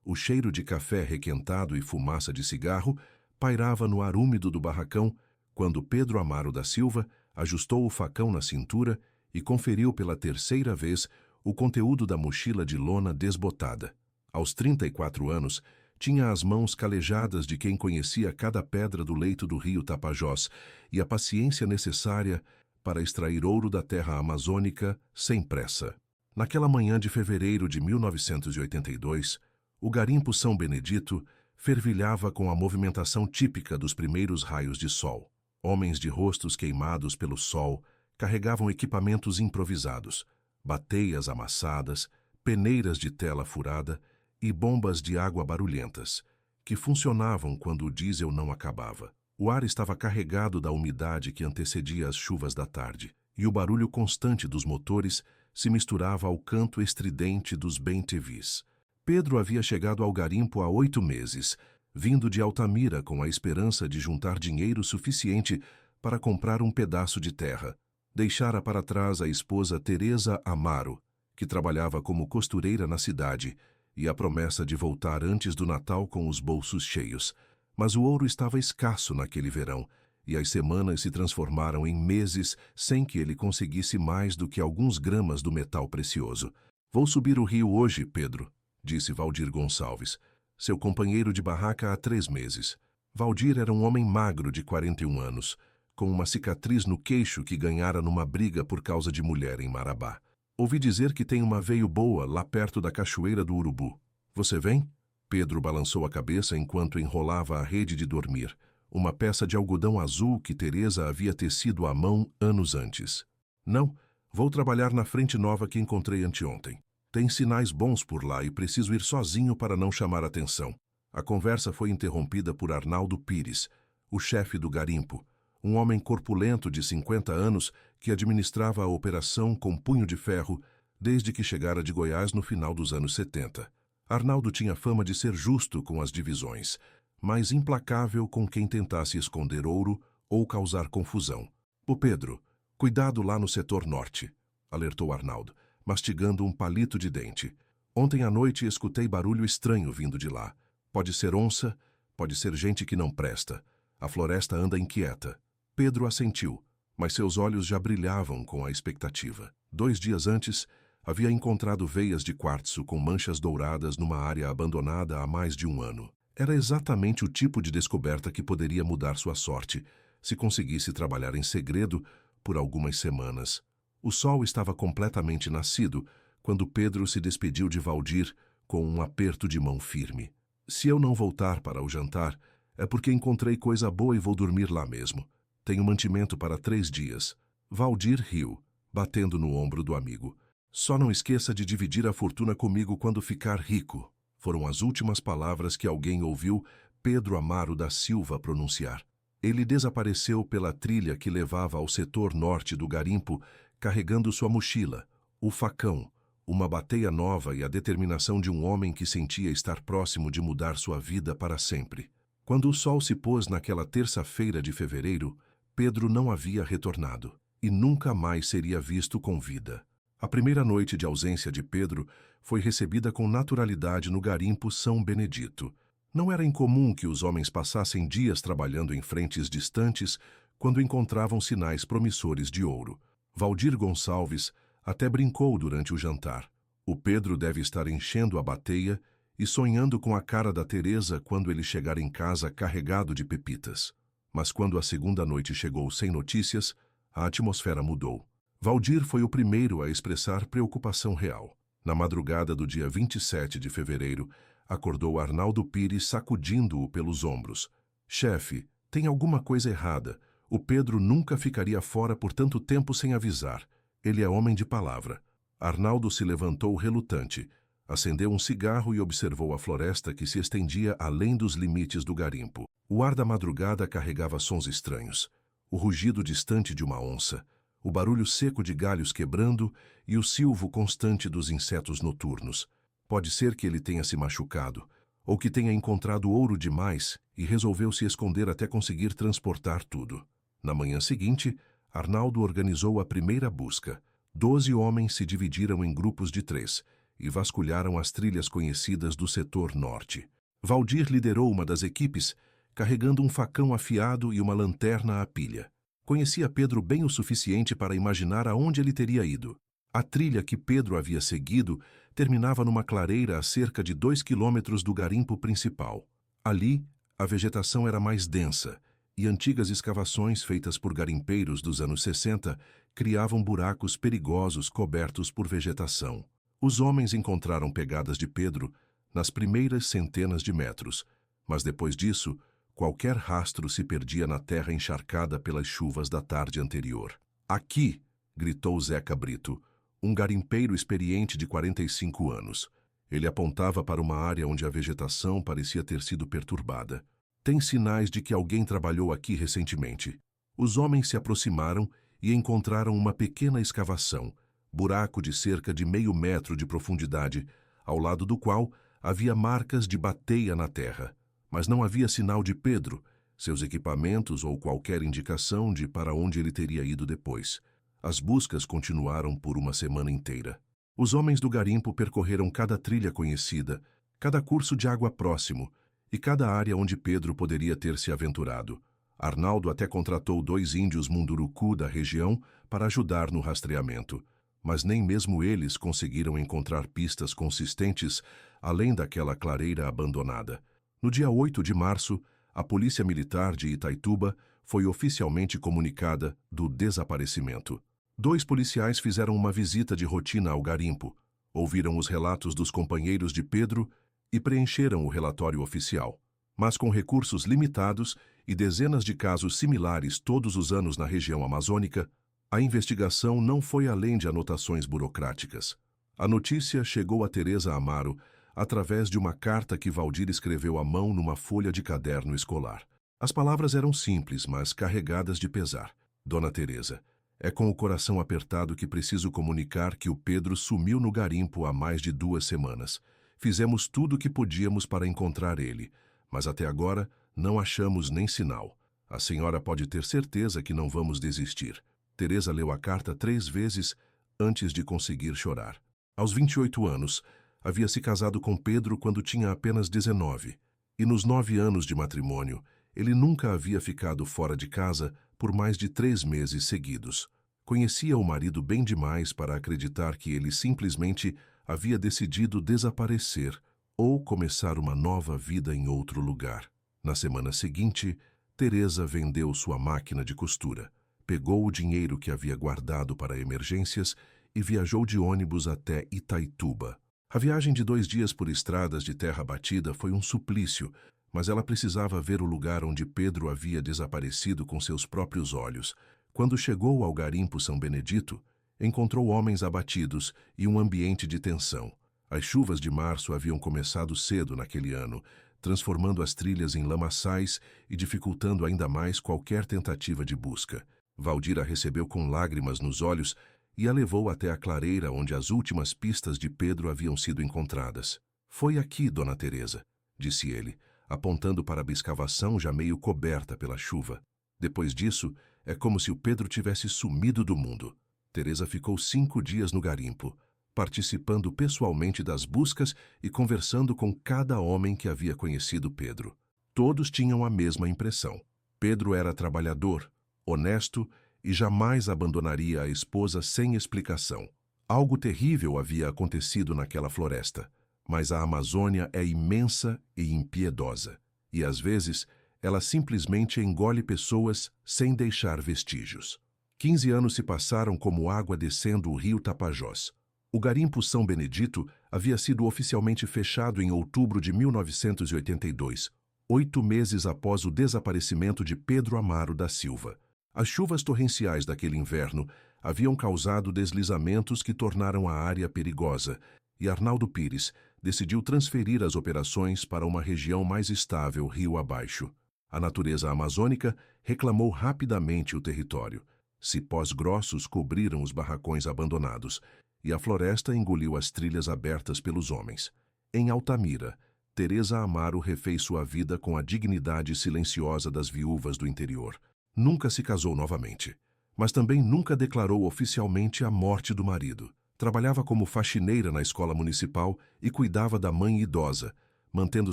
O cheiro de café requentado e fumaça de cigarro pairava no ar úmido do barracão quando Pedro Amaro da Silva ajustou o facão na cintura e conferiu pela terceira vez o conteúdo da mochila de lona desbotada. Aos 34 anos, tinha as mãos calejadas de quem conhecia cada pedra do leito do rio Tapajós e a paciência necessária para extrair ouro da terra amazônica sem pressa. Naquela manhã de fevereiro de 1982, o garimpo São Benedito fervilhava com a movimentação típica dos primeiros raios de sol. Homens de rostos queimados pelo sol carregavam equipamentos improvisados, bateias amassadas, peneiras de tela furada e bombas de água barulhentas, que funcionavam quando o diesel não acabava. O ar estava carregado da umidade que antecedia as chuvas da tarde, e o barulho constante dos motores se misturava ao canto estridente dos bem-te-vis. Pedro havia chegado ao garimpo há 8 meses, vindo de Altamira com a esperança de juntar dinheiro suficiente para comprar um pedaço de terra. Deixara para trás a esposa Teresa Amaro, que trabalhava como costureira na cidade, e a promessa de voltar antes do Natal com os bolsos cheios. Mas o ouro estava escasso naquele verão, e as semanas se transformaram em meses sem que ele conseguisse mais do que alguns gramas do metal precioso. "Vou subir o rio hoje, Pedro", disse Valdir Gonçalves, seu companheiro de barraca há 3 meses. Valdir era um homem magro de 41 anos, com uma cicatriz no queixo que ganhara numa briga por causa de mulher em Marabá. "Ouvi dizer que tem uma veio boa lá perto da Cachoeira do Urubu. Você vem?" Pedro balançou a cabeça enquanto enrolava a rede de dormir, uma peça de algodão azul que Teresa havia tecido à mão anos antes. "Não, vou trabalhar na frente nova que encontrei anteontem. Tem sinais bons por lá e preciso ir sozinho para não chamar atenção." A conversa foi interrompida por Arnaldo Pires, o chefe do garimpo, um homem corpulento de 50 anos que administrava a operação com punho de ferro desde que chegara de Goiás no final dos anos 70. Arnaldo tinha fama de ser justo com as divisões, mas implacável com quem tentasse esconder ouro ou causar confusão. "Ô Pedro, cuidado lá no setor norte", alertou Arnaldo, mastigando um palito de dente. "Ontem à noite escutei barulho estranho vindo de lá. Pode ser onça, pode ser gente que não presta. A floresta anda inquieta." Pedro assentiu, mas seus olhos já brilhavam com a expectativa. 2 dias antes, havia encontrado veias de quartzo com manchas douradas numa área abandonada há mais de 1 ano. Era exatamente o tipo de descoberta que poderia mudar sua sorte, se conseguisse trabalhar em segredo por algumas semanas. O sol estava completamente nascido quando Pedro se despediu de Valdir com um aperto de mão firme. "Se eu não voltar para o jantar, é porque encontrei coisa boa e vou dormir lá mesmo. Tenho mantimento para 3 dias. Valdir riu, batendo no ombro do amigo. "Só não esqueça de dividir a fortuna comigo quando ficar rico", foram as últimas palavras que alguém ouviu Pedro Amaro da Silva pronunciar. Ele desapareceu pela trilha que levava ao setor norte do garimpo, carregando sua mochila, o facão, uma bateia nova e a determinação de um homem que sentia estar próximo de mudar sua vida para sempre. Quando o sol se pôs naquela terça-feira de fevereiro, Pedro não havia retornado e nunca mais seria visto com vida. A primeira noite de ausência de Pedro foi recebida com naturalidade no garimpo São Benedito. Não era incomum que os homens passassem dias trabalhando em frentes distantes quando encontravam sinais promissores de ouro. Valdir Gonçalves até brincou durante o jantar. "O Pedro deve estar enchendo a bateia e sonhando com a cara da Teresa quando ele chegar em casa carregado de pepitas." Mas quando a segunda noite chegou sem notícias, a atmosfera mudou. Valdir foi o primeiro a expressar preocupação real. Na madrugada do dia 27 de fevereiro, acordou Arnaldo Pires sacudindo-o pelos ombros. "Chefe, tem alguma coisa errada. O Pedro nunca ficaria fora por tanto tempo sem avisar. Ele é homem de palavra." Arnaldo se levantou relutante, acendeu um cigarro e observou a floresta que se estendia além dos limites do garimpo. O ar da madrugada carregava sons estranhos. O rugido distante de uma onça, o barulho seco de galhos quebrando e o silvo constante dos insetos noturnos. Pode ser que ele tenha se machucado, ou que tenha encontrado ouro demais e resolveu se esconder até conseguir transportar tudo. Na manhã seguinte, Arnaldo organizou a primeira busca. 12 homens se dividiram em grupos de 3, e vasculharam as trilhas conhecidas do setor norte. Valdir liderou uma das equipes, carregando um facão afiado e uma lanterna à pilha. Conhecia Pedro bem o suficiente para imaginar aonde ele teria ido. A trilha que Pedro havia seguido terminava numa clareira a cerca de 2 quilômetros do garimpo principal. Ali, a vegetação era mais densa, e antigas escavações feitas por garimpeiros dos anos 60 criavam buracos perigosos cobertos por vegetação. Os homens encontraram pegadas de Pedro nas primeiras centenas de metros, mas depois disso, qualquer rastro se perdia na terra encharcada pelas chuvas da tarde anterior. "Aqui!" gritou Zeca Brito, um garimpeiro experiente de 45 anos. Ele apontava para uma área onde a vegetação parecia ter sido perturbada. "Tem sinais de que alguém trabalhou aqui recentemente." Os homens se aproximaram e encontraram uma pequena escavação, buraco de cerca de meio metro de profundidade, ao lado do qual havia marcas de bateia na terra. Mas não havia sinal de Pedro, seus equipamentos ou qualquer indicação de para onde ele teria ido depois. As buscas continuaram por uma semana inteira. Os homens do garimpo percorreram cada trilha conhecida, cada curso de água próximo e cada área onde Pedro poderia ter se aventurado. Arnaldo até contratou 2 índios munduruku da região para ajudar no rastreamento, mas nem mesmo eles conseguiram encontrar pistas consistentes além daquela clareira abandonada. No dia 8 de março, a Polícia Militar de Itaituba foi oficialmente comunicada do desaparecimento. 2 policiais fizeram uma visita de rotina ao garimpo, ouviram os relatos dos companheiros de Pedro e preencheram o relatório oficial. Mas com recursos limitados e dezenas de casos similares todos os anos na região amazônica, a investigação não foi além de anotações burocráticas. A notícia chegou a Teresa Amaro através de uma carta que Valdir escreveu à mão numa folha de caderno escolar. As palavras eram simples, mas carregadas de pesar. "Dona Teresa, é com o coração apertado que preciso comunicar que o Pedro sumiu no garimpo há mais de 2 semanas. Fizemos tudo o que podíamos para encontrar ele, mas até agora não achamos nem sinal. A senhora pode ter certeza que não vamos desistir." Teresa leu a carta 3 vezes antes de conseguir chorar. Aos 28 anos, havia se casado com Pedro quando tinha apenas 19, e nos 9 anos de matrimônio, ele nunca havia ficado fora de casa por mais de 3 meses seguidos. Conhecia o marido bem demais para acreditar que ele simplesmente havia decidido desaparecer ou começar uma nova vida em outro lugar. Na semana seguinte, Teresa vendeu sua máquina de costura, pegou o dinheiro que havia guardado para emergências e viajou de ônibus até Itaituba. A viagem de 2 dias por estradas de terra batida foi um suplício, mas ela precisava ver o lugar onde Pedro havia desaparecido com seus próprios olhos. Quando chegou ao garimpo São Benedito, encontrou homens abatidos e um ambiente de tensão. As chuvas de março haviam começado cedo naquele ano, transformando as trilhas em lamaçais e dificultando ainda mais qualquer tentativa de busca. Valdir a recebeu com lágrimas nos olhos e a levou até a clareira onde as últimas pistas de Pedro haviam sido encontradas. "Foi aqui, Dona Teresa", disse ele, apontando para a escavação já meio coberta pela chuva. Depois disso, é como se o Pedro tivesse sumido do mundo. Teresa ficou 5 dias no garimpo, participando pessoalmente das buscas e conversando com cada homem que havia conhecido Pedro. Todos tinham a mesma impressão. Pedro era trabalhador, honesto e jamais abandonaria a esposa sem explicação. Algo terrível havia acontecido naquela floresta, mas a Amazônia é imensa e impiedosa, e às vezes ela simplesmente engole pessoas sem deixar vestígios. 15 anos se passaram como água descendo o rio Tapajós. O garimpo São Benedito havia sido oficialmente fechado em outubro de 1982, 8 meses após o desaparecimento de Pedro Amaro da Silva. As chuvas torrenciais daquele inverno haviam causado deslizamentos que tornaram a área perigosa, e Arnaldo Pires decidiu transferir as operações para uma região mais estável rio abaixo. A natureza amazônica reclamou rapidamente o território. Cipós grossos cobriram os barracões abandonados, e a floresta engoliu as trilhas abertas pelos homens. Em Altamira, Teresa Amaro refez sua vida com a dignidade silenciosa das viúvas do interior. Nunca se casou novamente, mas também nunca declarou oficialmente a morte do marido. Trabalhava como faxineira na escola municipal e cuidava da mãe idosa, mantendo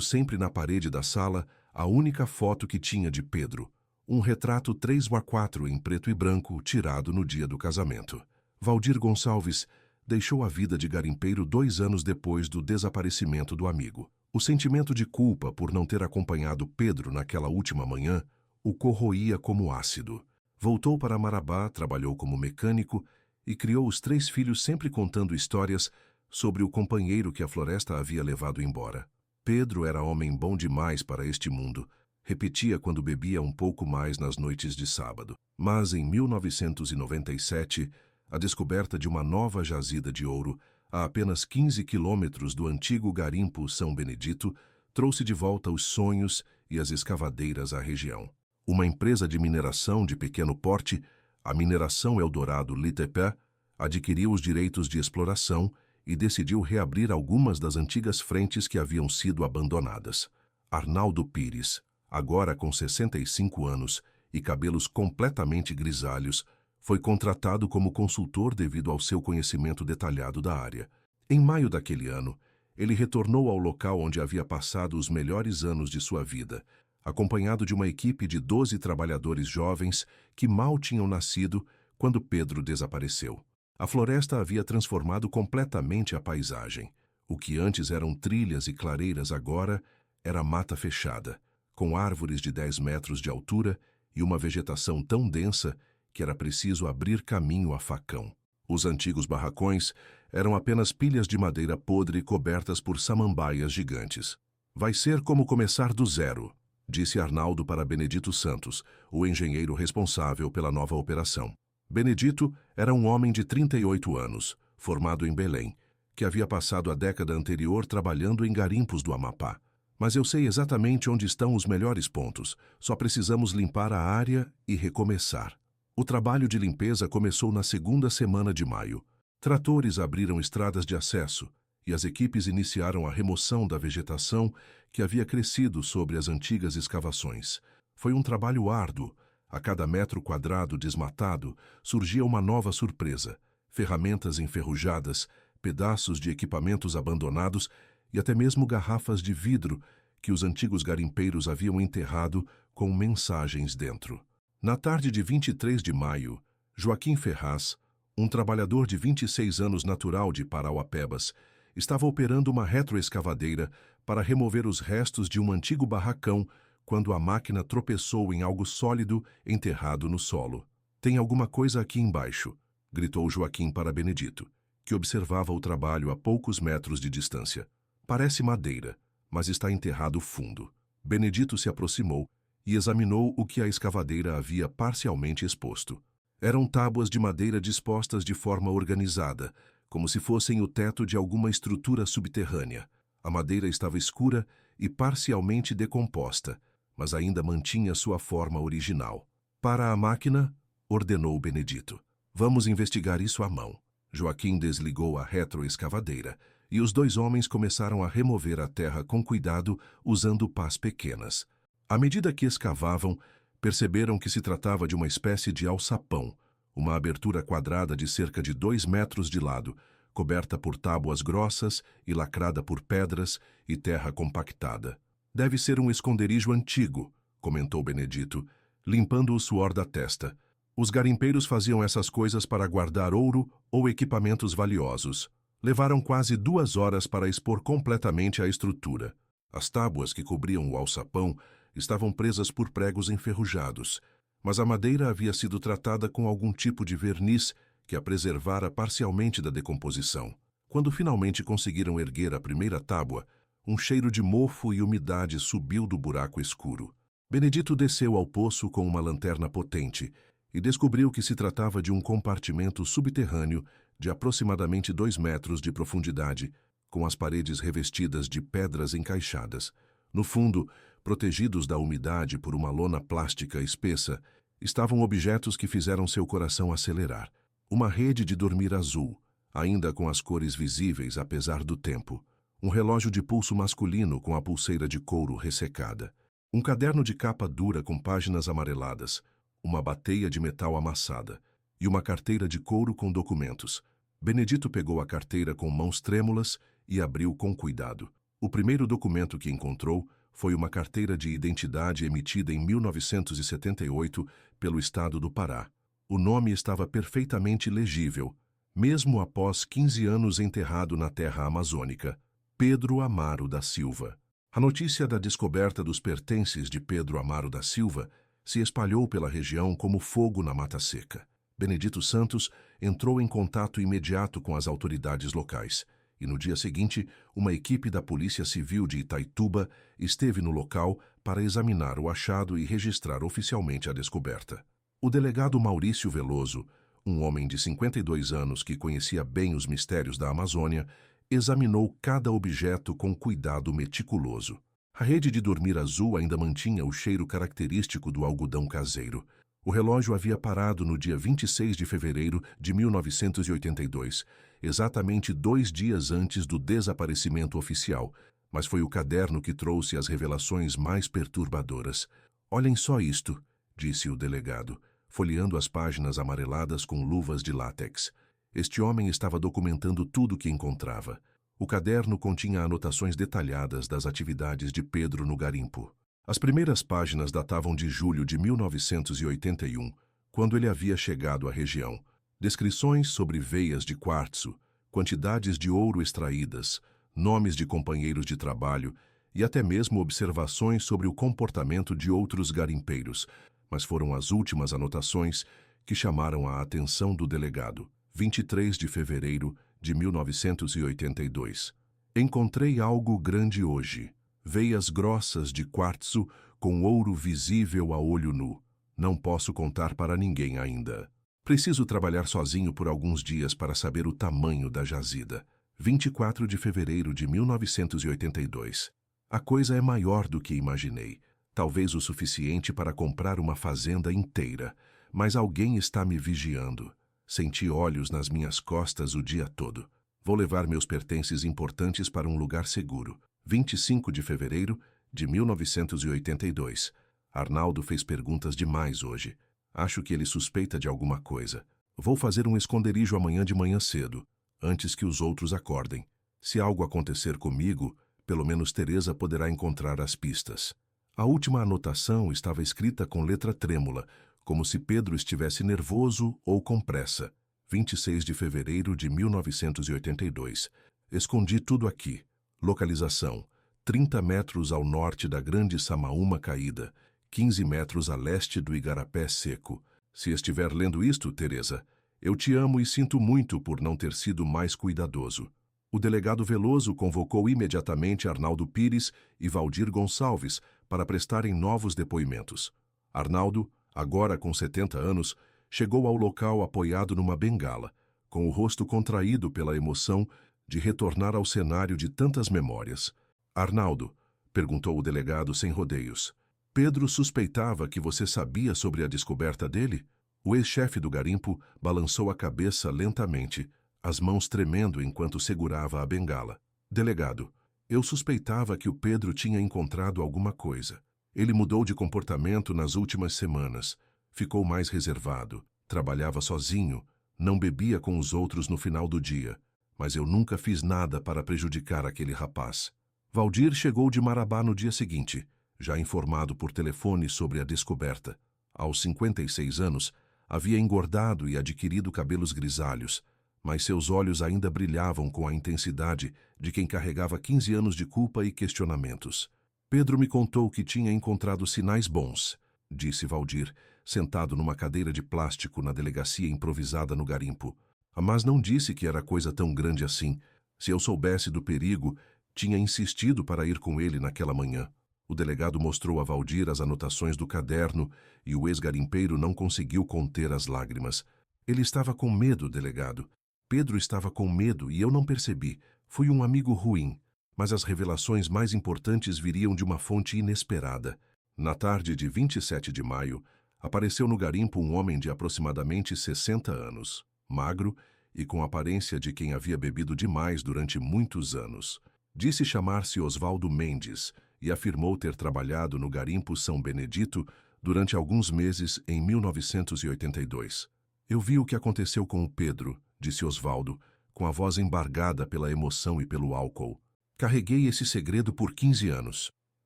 sempre na parede da sala a única foto que tinha de Pedro, um retrato 3x4 em preto e branco tirado no dia do casamento. Valdir Gonçalves deixou a vida de garimpeiro 2 anos depois do desaparecimento do amigo. O sentimento de culpa por não ter acompanhado Pedro naquela última manhã o corroía como ácido. Voltou para Marabá, trabalhou como mecânico e criou os 3 filhos sempre contando histórias sobre o companheiro que a floresta havia levado embora. Pedro era homem bom demais para este mundo, repetia quando bebia um pouco mais nas noites de sábado. Mas em 1997, a descoberta de uma nova jazida de ouro, a apenas 15 quilômetros do antigo garimpo São Benedito, trouxe de volta os sonhos e as escavadeiras à região. Uma empresa de mineração de pequeno porte, a Mineração Eldorado Litepé, adquiriu os direitos de exploração e decidiu reabrir algumas das antigas frentes que haviam sido abandonadas. Arnaldo Pires, agora com 65 anos e cabelos completamente grisalhos, foi contratado como consultor devido ao seu conhecimento detalhado da área. Em maio daquele ano, ele retornou ao local onde havia passado os melhores anos de sua vida, acompanhado de uma equipe de 12 trabalhadores jovens que mal tinham nascido quando Pedro desapareceu. A floresta havia transformado completamente a paisagem. O que antes eram trilhas e clareiras agora era mata fechada, com árvores de 10 metros de altura e uma vegetação tão densa que era preciso abrir caminho a facão. Os antigos barracões eram apenas pilhas de madeira podre cobertas por samambaias gigantes. Vai ser como começar do zero, disse Arnaldo para Benedito Santos, o engenheiro responsável pela nova operação. Benedito era um homem de 38 anos, formado em Belém, que havia passado a década anterior trabalhando em garimpos do Amapá. Mas eu sei exatamente onde estão os melhores pontos, só precisamos limpar a área e recomeçar. O trabalho de limpeza começou na segunda semana de maio. Tratores abriram estradas de acesso e as equipes iniciaram a remoção da vegetação que havia crescido sobre as antigas escavações. Foi um trabalho árduo. A cada metro quadrado desmatado surgia uma nova surpresa: ferramentas enferrujadas, pedaços de equipamentos abandonados e até mesmo garrafas de vidro que os antigos garimpeiros haviam enterrado com mensagens dentro. Na tarde de 23 de maio, Joaquim Ferraz, um trabalhador de 26 anos natural de Parauapebas, estava operando uma retroescavadeira para remover os restos de um antigo barracão quando a máquina tropeçou em algo sólido enterrado no solo. "Tem alguma coisa aqui embaixo", gritou Joaquim para Benedito, que observava o trabalho a poucos metros de distância. "Parece madeira, mas está enterrado fundo." Benedito se aproximou e examinou o que a escavadeira havia parcialmente exposto. Eram tábuas de madeira dispostas de forma organizada, como se fossem o teto de alguma estrutura subterrânea. A madeira estava escura e parcialmente decomposta, mas ainda mantinha sua forma original. "Para a máquina", ordenou Benedito. "Vamos investigar isso à mão." Joaquim desligou a retroescavadeira e os 2 homens começaram a remover a terra com cuidado usando pás pequenas. À medida que escavavam, perceberam que se tratava de uma espécie de alçapão, uma abertura quadrada de cerca de 2 metros de lado, coberta por tábuas grossas e lacrada por pedras e terra compactada. "Deve ser um esconderijo antigo", comentou Benedito, limpando o suor da testa. "Os garimpeiros faziam essas coisas para guardar ouro ou equipamentos valiosos. Levaram quase 2 horas para expor completamente a estrutura. As tábuas que cobriam o alçapão estavam presas por pregos enferrujados, mas a madeira havia sido tratada com algum tipo de verniz que a preservara parcialmente da decomposição. Quando finalmente conseguiram erguer a primeira tábua, um cheiro de mofo e umidade subiu do buraco escuro. Benedito desceu ao poço com uma lanterna potente e descobriu que se tratava de um compartimento subterrâneo de aproximadamente 2 metros de profundidade, com as paredes revestidas de pedras encaixadas. No fundo, protegidos da umidade por uma lona plástica espessa, estavam objetos que fizeram seu coração acelerar. Uma rede de dormir azul, ainda com as cores visíveis apesar do tempo. Um relógio de pulso masculino com a pulseira de couro ressecada. Um caderno de capa dura com páginas amareladas. Uma bateia de metal amassada. E uma carteira de couro com documentos. Benedito pegou a carteira com mãos trêmulas e abriu com cuidado. O primeiro documento que encontrou foi uma carteira de identidade emitida em 1978 pelo estado do Pará. O nome estava perfeitamente legível, mesmo após 15 anos enterrado na terra amazônica: Pedro Amaro da Silva. A notícia da descoberta dos pertences de Pedro Amaro da Silva se espalhou pela região como fogo na mata seca. Benedito Santos entrou em contato imediato com as autoridades locais e, no dia seguinte, uma equipe da Polícia Civil de Itaituba esteve no local para examinar o achado e registrar oficialmente a descoberta. O delegado Maurício Veloso, um homem de 52 anos que conhecia bem os mistérios da Amazônia, examinou cada objeto com cuidado meticuloso. A rede de dormir azul ainda mantinha o cheiro característico do algodão caseiro. O relógio havia parado no dia 26 de fevereiro de 1982, exatamente 2 dias antes do desaparecimento oficial, mas foi o caderno que trouxe as revelações mais perturbadoras. "Olhem só isto", disse o delegado, folheando as páginas amareladas com luvas de látex. Este homem estava documentando tudo o que encontrava. O caderno continha anotações detalhadas das atividades de Pedro no garimpo. As primeiras páginas datavam de julho de 1981, quando ele havia chegado à região. Descrições sobre veias de quartzo, quantidades de ouro extraídas, nomes de companheiros de trabalho e até mesmo observações sobre o comportamento de outros garimpeiros, mas foram as últimas anotações que chamaram a atenção do delegado. 23 de fevereiro de 1982. Encontrei algo grande hoje. Veias grossas de quartzo com ouro visível a olho nu. Não posso contar para ninguém ainda. Preciso trabalhar sozinho por alguns dias para saber o tamanho da jazida. 24 de fevereiro de 1982. A coisa é maior do que imaginei. Talvez o suficiente para comprar uma fazenda inteira. Mas alguém está me vigiando. Senti olhos nas minhas costas o dia todo. Vou levar meus pertences importantes para um lugar seguro. 25 de fevereiro de 1982. Arnaldo fez perguntas demais hoje. Acho que ele suspeita de alguma coisa. Vou fazer um esconderijo amanhã de manhã cedo, antes que os outros acordem. Se algo acontecer comigo, pelo menos Teresa poderá encontrar as pistas. A última anotação estava escrita com letra trêmula, como se Pedro estivesse nervoso ou com pressa. 26 de fevereiro de 1982. Escondi tudo aqui. Localização: 30 metros ao norte da Grande Samaúma Caída, 15 metros a leste do Igarapé Seco. Se estiver lendo isto, Teresa, eu te amo e sinto muito por não ter sido mais cuidadoso. O delegado Veloso convocou imediatamente Arnaldo Pires e Valdir Gonçalves para prestarem novos depoimentos. Arnaldo, agora com 70 anos, chegou ao local apoiado numa bengala, com o rosto contraído pela emoção de retornar ao cenário de tantas memórias. "Arnaldo", perguntou o delegado sem rodeios, "Pedro suspeitava que você sabia sobre a descoberta dele?" O ex-chefe do garimpo balançou a cabeça lentamente, as mãos tremendo enquanto segurava a bengala. "Delegado, eu suspeitava que o Pedro tinha encontrado alguma coisa. Ele mudou de comportamento nas últimas semanas. Ficou mais reservado, trabalhava sozinho, não bebia com os outros no final do dia. Mas eu nunca fiz nada para prejudicar aquele rapaz." Valdir chegou de Marabá no dia seguinte, já informado por telefone sobre a descoberta. Aos 56 anos, havia engordado e adquirido cabelos grisalhos, mas seus olhos ainda brilhavam com a intensidade de quem carregava 15 anos de culpa e questionamentos. "Pedro me contou que tinha encontrado sinais bons", disse Valdir, sentado numa cadeira de plástico na delegacia improvisada no garimpo. "Mas não disse que era coisa tão grande assim. Se eu soubesse do perigo, tinha insistido para ir com ele naquela manhã." O delegado mostrou a Valdir as anotações do caderno e o ex-garimpeiro não conseguiu conter as lágrimas. "Ele estava com medo, delegado. Pedro estava com medo e eu não percebi. Fui um amigo ruim. Mas as revelações mais importantes viriam de uma fonte inesperada. Na tarde de 27 de maio, apareceu no garimpo um homem de aproximadamente 60 anos, magro e com aparência de quem havia bebido demais durante muitos anos. Disse chamar-se Osvaldo Mendes e afirmou ter trabalhado no garimpo São Benedito durante alguns meses em 1982. "Eu vi o que aconteceu com o Pedro", disse Osvaldo, com a voz embargada pela emoção e pelo álcool. Carreguei esse segredo por 15 anos,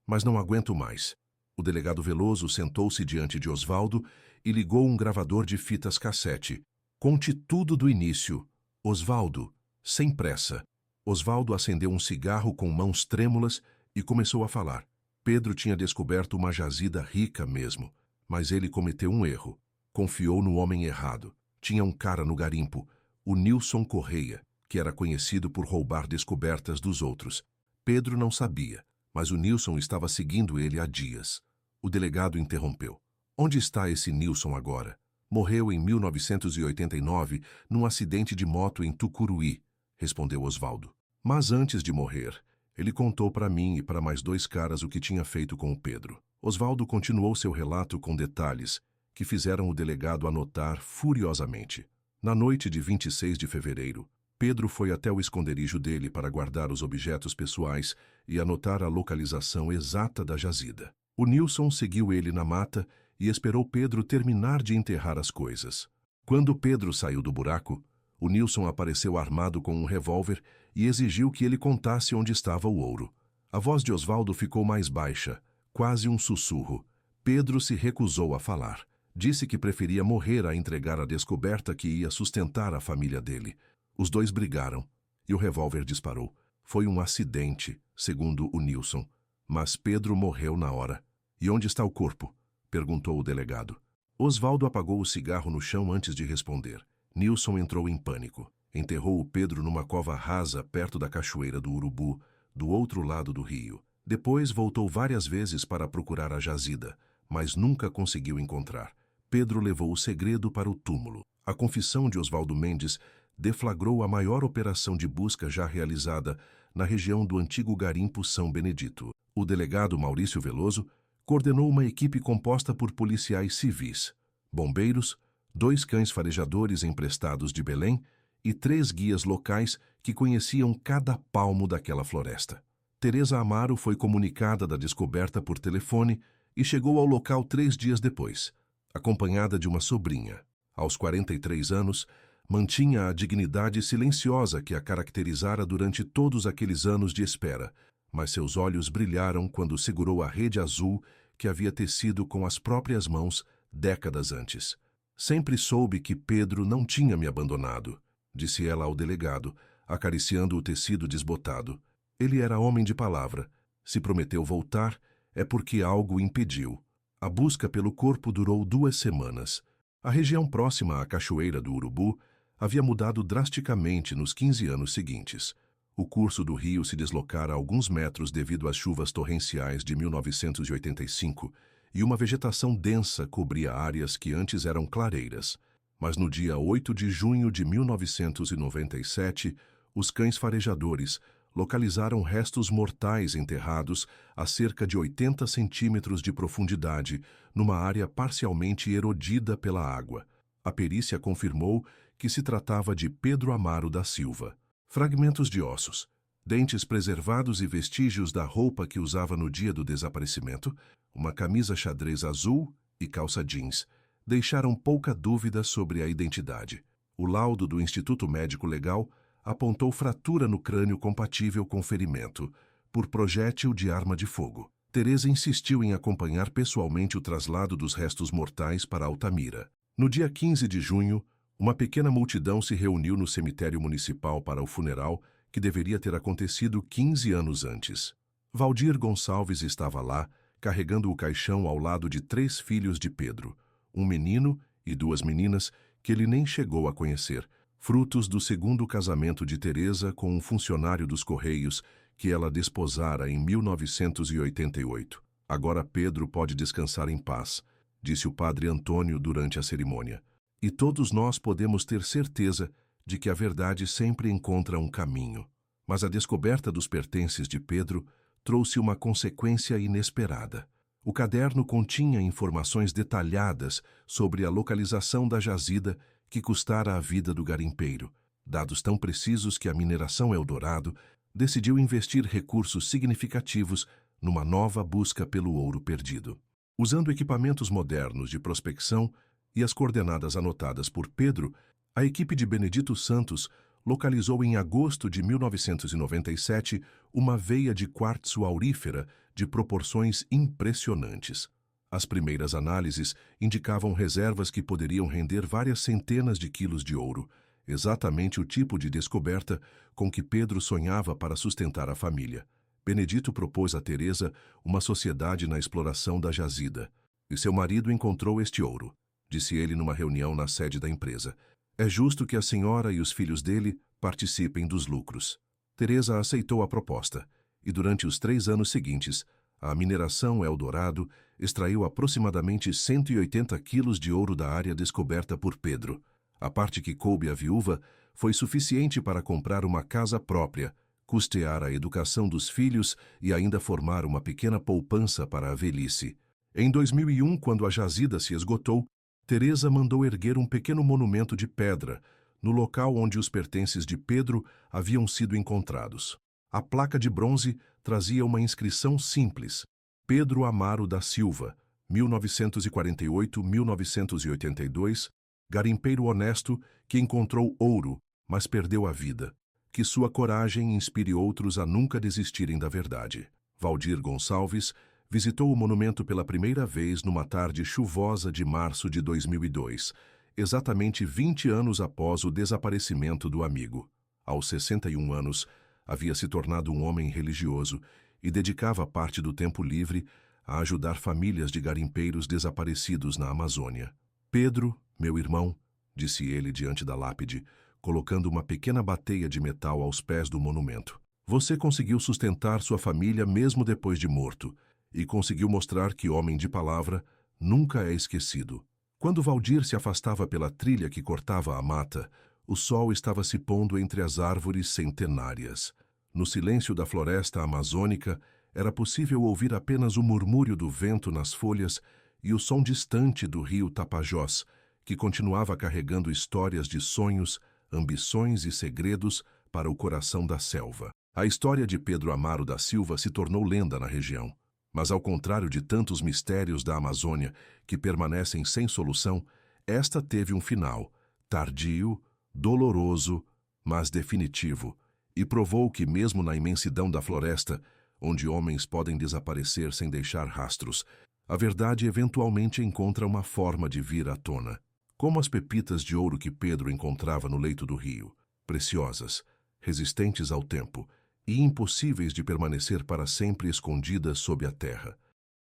mas não aguento mais. O delegado Veloso sentou-se diante de Osvaldo e ligou um gravador de fitas cassete. Conte tudo do início. Osvaldo, sem pressa. Osvaldo acendeu um cigarro com mãos trêmulas e começou a falar. Pedro tinha descoberto uma jazida rica mesmo, mas ele cometeu um erro. Confiou no homem errado. Tinha um cara no garimpo, o Nilson Correia, que era conhecido por roubar descobertas dos outros. Pedro não sabia, mas o Nilson estava seguindo ele há dias. O delegado interrompeu. Onde está esse Nilson agora? Morreu em 1989 num acidente de moto em Tucuruí, respondeu Osvaldo. Mas antes de morrer, ele contou para mim e para mais 2 caras o que tinha feito com o Pedro. Osvaldo continuou seu relato com detalhes que fizeram o delegado anotar furiosamente. Na noite de 26 de fevereiro, Pedro foi até o esconderijo dele para guardar os objetos pessoais e anotar a localização exata da jazida. O Nilson seguiu ele na mata e esperou Pedro terminar de enterrar as coisas. Quando Pedro saiu do buraco, o Nilson apareceu armado com um revólver e exigiu que ele contasse onde estava o ouro. A voz de Osvaldo ficou mais baixa, quase um sussurro. Pedro se recusou a falar. Disse que preferia morrer a entregar a descoberta que ia sustentar a família dele. Os dois brigaram e o revólver disparou. Foi um acidente, segundo o Nilson, mas Pedro morreu na hora. E onde está o corpo? Perguntou o delegado. Osvaldo apagou o cigarro no chão antes de responder. Nilson entrou em pânico. Enterrou o Pedro numa cova rasa perto da cachoeira do Urubu, do outro lado do rio. Depois voltou várias vezes para procurar a jazida, mas nunca conseguiu encontrar. Pedro levou o segredo para o túmulo. A confissão de Osvaldo Mendes deflagrou a maior operação de busca já realizada na região do antigo garimpo São Benedito. O delegado Maurício Veloso coordenou uma equipe composta por policiais civis, bombeiros, 2 cães farejadores emprestados de Belém e 3 guias locais que conheciam cada palmo daquela floresta. Teresa Amaro foi comunicada da descoberta por telefone e chegou ao local 3 dias depois, acompanhada de uma sobrinha. Aos 43 anos, mantinha a dignidade silenciosa que a caracterizara durante todos aqueles anos de espera, mas seus olhos brilharam quando segurou a rede azul que havia tecido com as próprias mãos décadas antes. Sempre soube que Pedro não tinha me abandonado, disse ela ao delegado, acariciando o tecido desbotado. Ele era homem de palavra. Se prometeu voltar, é porque algo o impediu. A busca pelo corpo durou 2 semanas. A região próxima à cachoeira do Urubu havia mudado drasticamente nos 15 anos seguintes. O curso do rio se deslocara alguns metros devido às chuvas torrenciais de 1985 e uma vegetação densa cobria áreas que antes eram clareiras. Mas no dia 8 de junho de 1997, os cães farejadores localizaram restos mortais enterrados a cerca de 80 centímetros de profundidade, numa área parcialmente erodida pela água. A perícia confirmou que se tratava de Pedro Amaro da Silva. Fragmentos de ossos, dentes preservados e vestígios da roupa que usava no dia do desaparecimento, uma camisa xadrez azul e calça jeans, deixaram pouca dúvida sobre a identidade. O laudo do Instituto Médico Legal apontou fratura no crânio compatível com ferimento, por projétil de arma de fogo. Teresa insistiu em acompanhar pessoalmente o traslado dos restos mortais para Altamira. No dia 15 de junho, uma pequena multidão se reuniu no cemitério municipal para o funeral que deveria ter acontecido 15 anos antes. Valdir Gonçalves estava lá, carregando o caixão ao lado de 3 filhos de Pedro, um menino e 2 meninas que ele nem chegou a conhecer, frutos do segundo casamento de Teresa com um funcionário dos Correios que ela desposara em 1988. Agora Pedro pode descansar em paz, disse o padre Antônio durante a cerimônia. E todos nós podemos ter certeza de que a verdade sempre encontra um caminho. Mas a descoberta dos pertences de Pedro trouxe uma consequência inesperada. O caderno continha informações detalhadas sobre a localização da jazida que custara a vida do garimpeiro, dados tão precisos que a Mineração Eldorado decidiu investir recursos significativos numa nova busca pelo ouro perdido. Usando equipamentos modernos de prospecção e as coordenadas anotadas por Pedro, a equipe de Benedito Santos localizou em agosto de 1997 uma veia de quartzo aurífera de proporções impressionantes. As primeiras análises indicavam reservas que poderiam render várias centenas de quilos de ouro, exatamente o tipo de descoberta com que Pedro sonhava para sustentar a família. Benedito propôs a Teresa uma sociedade na exploração da jazida. E seu marido encontrou este ouro, disse ele numa reunião na sede da empresa. É justo que a senhora e os filhos dele participem dos lucros. Teresa aceitou a proposta, e durante os 3 anos seguintes, a mineração Eldorado extraiu aproximadamente 180 quilos de ouro da área descoberta por Pedro. A parte que coube à viúva foi suficiente para comprar uma casa própria, custear a educação dos filhos e ainda formar uma pequena poupança para a velhice. Em 2001, quando a jazida se esgotou, Teresa mandou erguer um pequeno monumento de pedra no local onde os pertences de Pedro haviam sido encontrados. A placa de bronze trazia uma inscrição simples: Pedro Amaro da Silva, 1948-1982, garimpeiro honesto que encontrou ouro, mas perdeu a vida. Que sua coragem inspire outros a nunca desistirem da verdade. Valdir Gonçalves visitou o monumento pela primeira vez numa tarde chuvosa de março de 2002, exatamente 20 anos após o desaparecimento do amigo. Aos 61 anos, havia se tornado um homem religioso e dedicava parte do tempo livre a ajudar famílias de garimpeiros desaparecidos na Amazônia. Pedro, meu irmão, disse ele diante da lápide, colocando uma pequena bateia de metal aos pés do monumento. Você conseguiu sustentar sua família mesmo depois de morto e conseguiu mostrar que homem de palavra nunca é esquecido. Quando Valdir se afastava pela trilha que cortava a mata, o sol estava se pondo entre as árvores centenárias. No silêncio da floresta amazônica, era possível ouvir apenas o murmúrio do vento nas folhas e o som distante do rio Tapajós, que continuava carregando histórias de sonhos, ambições e segredos para o coração da selva. A história de Pedro Amaro da Silva se tornou lenda na região. Mas ao contrário de tantos mistérios da Amazônia que permanecem sem solução, esta teve um final, tardio, doloroso, mas definitivo, e provou que mesmo na imensidão da floresta, onde homens podem desaparecer sem deixar rastros, a verdade eventualmente encontra uma forma de vir à tona. Como as pepitas de ouro que Pedro encontrava no leito do rio, preciosas, resistentes ao tempo e impossíveis de permanecer para sempre escondidas sob a terra.